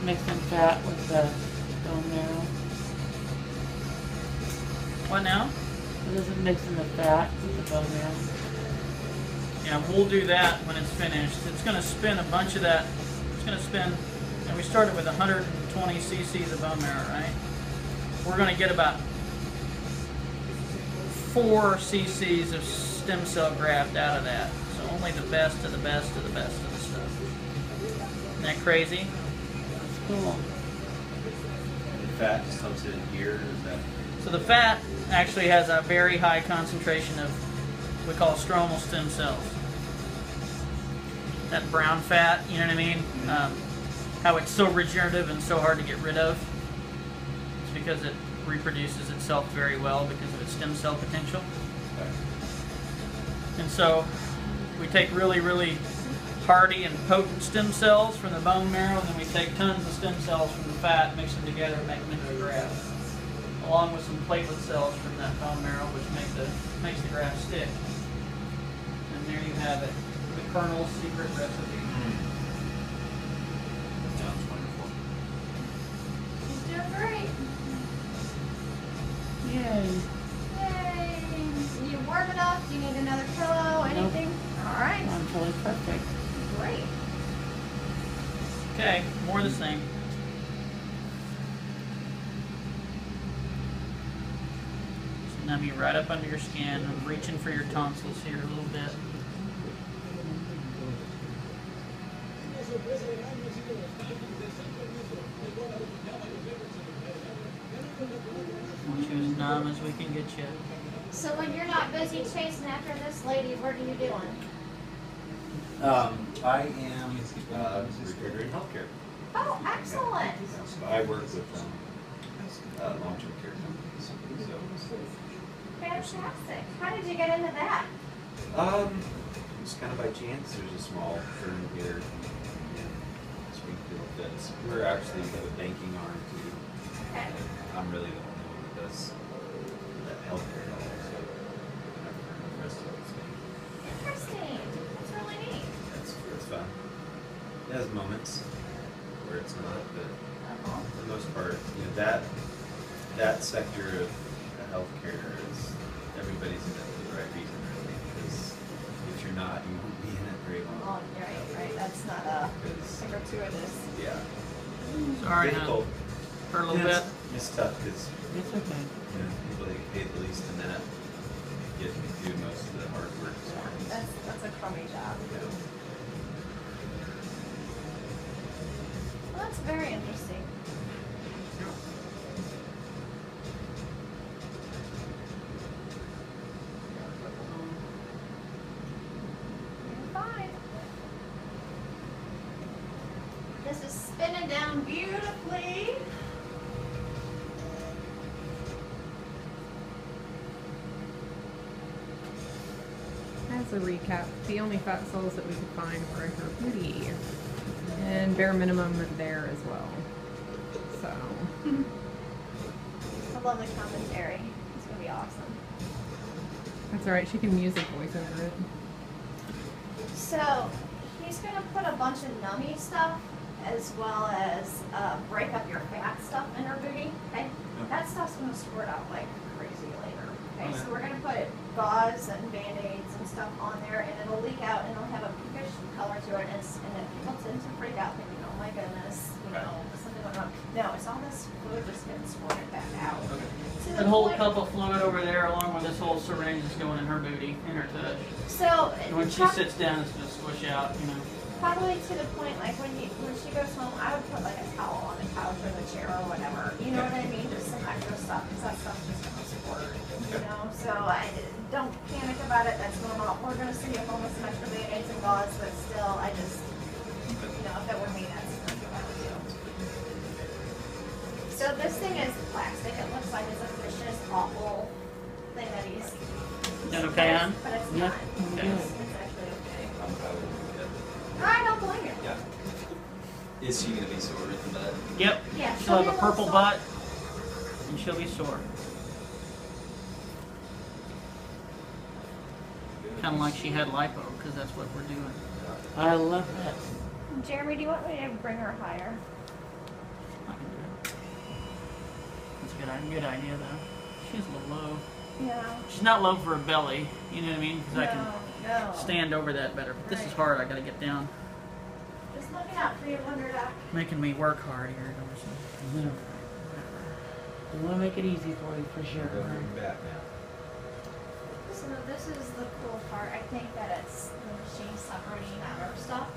mixing fat with the bone marrow? What now? It isn't mixing the fat with the bone marrow. Yeah, we'll do that when it's finished. It's going to spin a bunch of that. It's going to spin, and we started with 120 cc's of bone marrow, right? We're going to get about 4 cc's of stem cell graft out of that. So only the best of the best of the best of the stuff. Isn't that crazy? That's cool. The fat just helps it adhere. Is that? So the fat actually has a very high concentration of what we call stromal stem cells. That brown fat, you know what I mean? How it's so regenerative and so hard to get rid of. It's because it reproduces itself very well because of its stem cell potential. And so we take really, really hardy and potent stem cells from the bone marrow, and then we take tons of stem cells from the fat, mix them together, and make them into a graft, along with some platelet cells from that bone marrow, which makes the graft stick. And there you have it, the Colonel's secret recipe. That sounds wonderful. She's doing great. Yay. Yay. You warm enough? Do you need another pillow? Anything? All right. I'm totally perfect. Great. Okay, more of the same. Just numb you right up under your skin. I'm reaching for your tonsils here a little bit. I want you as numb as we can get you. So when you're not busy chasing after this lady, what are you doing? I am recruiter in healthcare. Oh, excellent. So I work with long-term care companies. So, Fantastic. How did you get into that? just kind of by chance. There's a small firm here in Springfield that's we're actually the banking arm too. Okay. I'm really the only one that does that healthcare at all. So I've heard the rest of it's been. Interesting. That's really neat. It's fun. It has moments where it's not, but for the most part, that sector of healthcare is everybody's in it for the right reason, really. Because if you're not, you won't be in it very Oh, long. right. That's not a gratuitous. Yeah. Sorry, Difficult. for a little bit. It's tough because It's okay. people that get paid the least in that get to do most of the hard work as well. That's a crummy job. Well, that's very interesting. You're fine. This is spinning down beautifully. As a recap, the only fat cells that we could find were in her booty, and bare minimum there as well. So, I love the commentary. It's gonna be awesome. that's alright, she can music voice over it. So he's gonna put a bunch of nummy stuff as well as break up your fat stuff in her booty. Okay, that stuff's gonna squirt out like crazy later. Okay, so we're gonna put gauze and band-aids and stuff on there, and it'll leak out and it'll have a pinkish color to it, and if people tend to freak out, thinking, "Oh my goodness, something went wrong." No, it's all this fluid just getting squirted back out. To the That whole point- cup of fluid over there, along with this whole syringe, is going in her booty, in her tush. So And when she sits down, it's going to squish out, probably to the point like when she goes home, I would put like a towel on the couch or the chair or whatever. You know what I mean? Just some extra stuff because that stuff's just gonna squirt. You know, so I don't panic about it. That's normal. We're gonna see if almost some extra band-aids and gauze, but still, I just, if it were me, that's what I would do. So this thing is plastic. It looks like it's a vicious, awful thing that he's. Is that okay, hon? But it's Yeah, not. I'm Okay. good. It's actually okay. Yeah. I don't blame you. Yeah. Is she gonna be sore from that? Yep. Yeah, She'll have be a little purple sore. butt, and she'll be sore. Kind of like she had lipo, because that's what we're doing. I love that. Jeremy, do you want me to bring her higher? good idea though. She's a little low. Yeah. She's not low for a belly. You know what I mean? Because I can No. stand over that better. But this is Right. hard. I gotta get down. Just looking out for you, Wonder Duck. Making me work hard here. You want to make it easy for you, for sure. Go bring back now. So this is the cool part. I think that it's the machine separating that rubber stuff.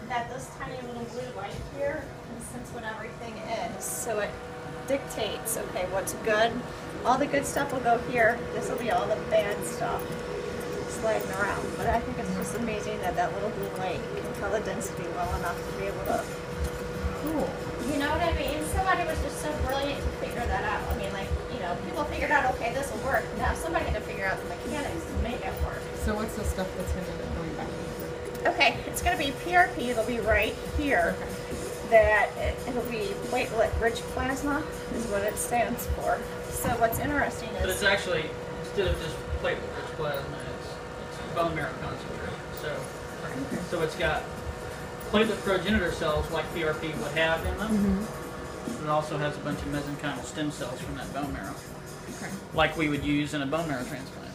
That this tiny little blue light here can sense what everything is. So it dictates, okay, what's good. All the good stuff will go here. This will be all the bad stuff sliding around. But I think it's just amazing that that little blue light can tell the density well enough to be able to. Cool. You know what I mean? Somebody was just so brilliant to figure that out. I mean, like, you know, people figured out, okay, this will work. Now somebody had to figure out the mechanics to make it work. So what's the stuff that's going to end up going back? Okay, it's going to be PRP. It'll be right here. That it'll be platelet-rich plasma is what it stands for. So what's interesting But it's is actually, instead of just platelet-rich plasma, it's bone marrow concentrate. So it's got platelet progenitor cells like PRP would have in them. It also has a bunch of mesenchymal stem cells from that bone marrow, Okay. like we would use in a bone marrow transplant.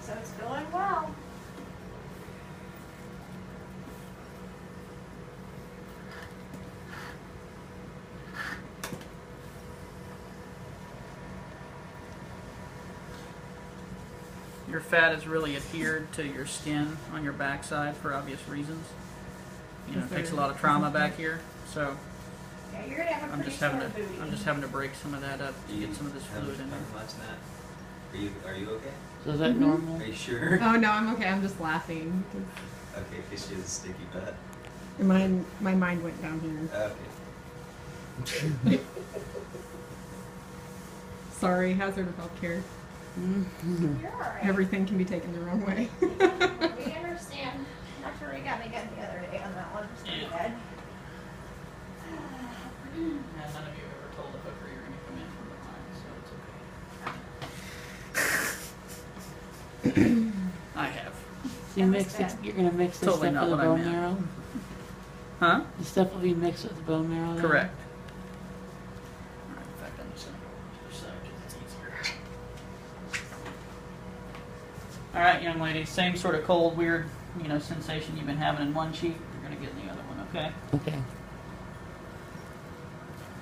so it's going well. Your fat is really adhered to your skin on your backside for obvious reasons. You know, it takes a lot of trauma back here, so Yeah, you're gonna have a I'm pretty just having sore to booty. break some of that up to get some of this fluid in there. Last night. Are you okay? So is that normal? Are you sure? Oh no, I'm okay. I'm just laughing. Okay, because she has a sticky butt. My mind went down here. Okay. Sorry, hazard of healthcare. You're alright. Everything can be taken the wrong way. We understand. Dr. Ray got me good the other day on that one. It's pretty Yeah. good. Yeah, none of you ever told a hooker you're going to come in from behind, so it's okay. I have. So you mix it, you're going to mix this Totally stuff not with the what I bone meant. marrow? Huh? The stuff will be mixed with the bone marrow then? Correct. Alright, in fact, I'm just going to go to the other side because it's easier. Alright, young lady, same sort of cold, weird, sensation you've been having in one cheek, you're going to get in the other one, okay? Okay.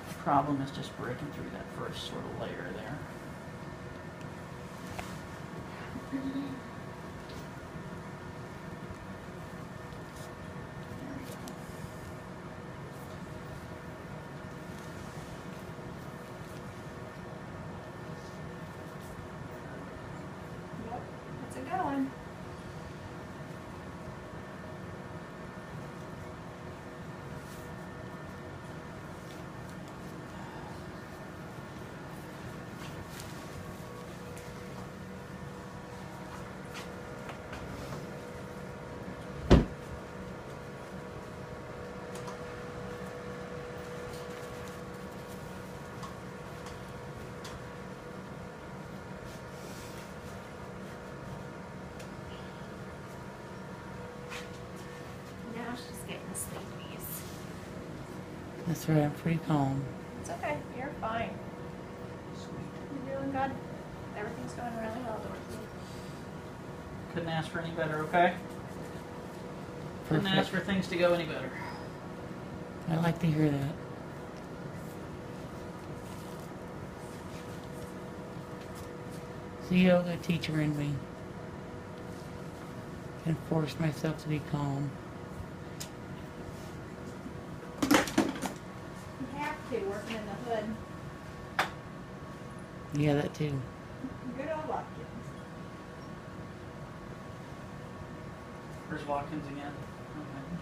The problem is just breaking through that first sort of layer there. There we go. Yep, that's a good one. Now she's getting sleepies. That's right, I'm pretty calm. It's okay. You're fine. You're doing good. Everything's going really well, Dorothy. Couldn't ask for any better, okay? Couldn't ask for things to go any better. I like to hear that. It's the yoga teacher in me. Can force myself to be calm. You have to, working in the hood. Yeah, that too. Good old Watkins. Where's Watkins again? Okay.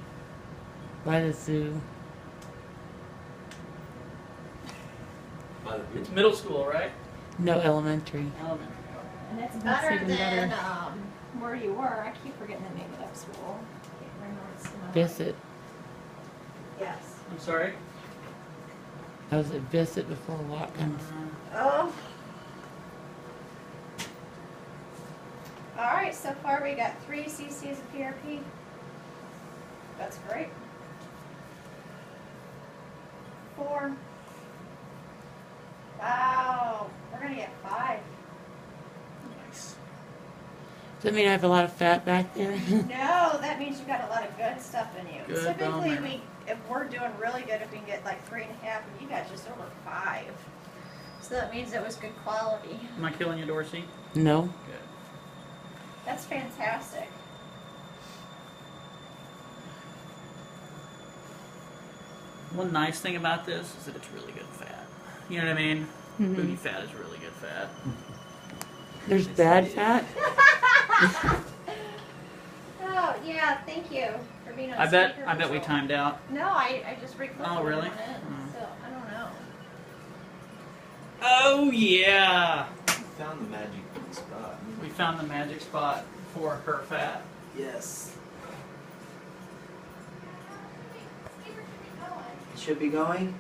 By the zoo. It's middle school, right? No, elementary. Elementary. And it's That's better even than better. where you were. I keep forgetting the name of that school. Can't remember what's the name. Visit. Yes. I'm sorry? I was at Visit before Watkins. Oh. All right. So far, we got 3 cc's of PRP. That's great. 4, Does that mean I have a lot of fat back there? No, that means you got a lot of good stuff in you. Good bone Typically, marrow. if we're doing really good, if we can get like 3.5, and you got just over 5. So that means it was good quality. Am I killing you, Dorsey? No. Good. That's fantastic. One nice thing about this is that it's really good fat. You know what I mean? Mhm. Booty fat is really good fat. There's bad fat? Oh yeah, thank you for being on I bet speaker we control. timed out. No, I just recorded. Oh, really? So I don't know. Oh yeah! We found the magic spot. We found the magic spot for her fat. Yes. Speaker should be going. It should be going.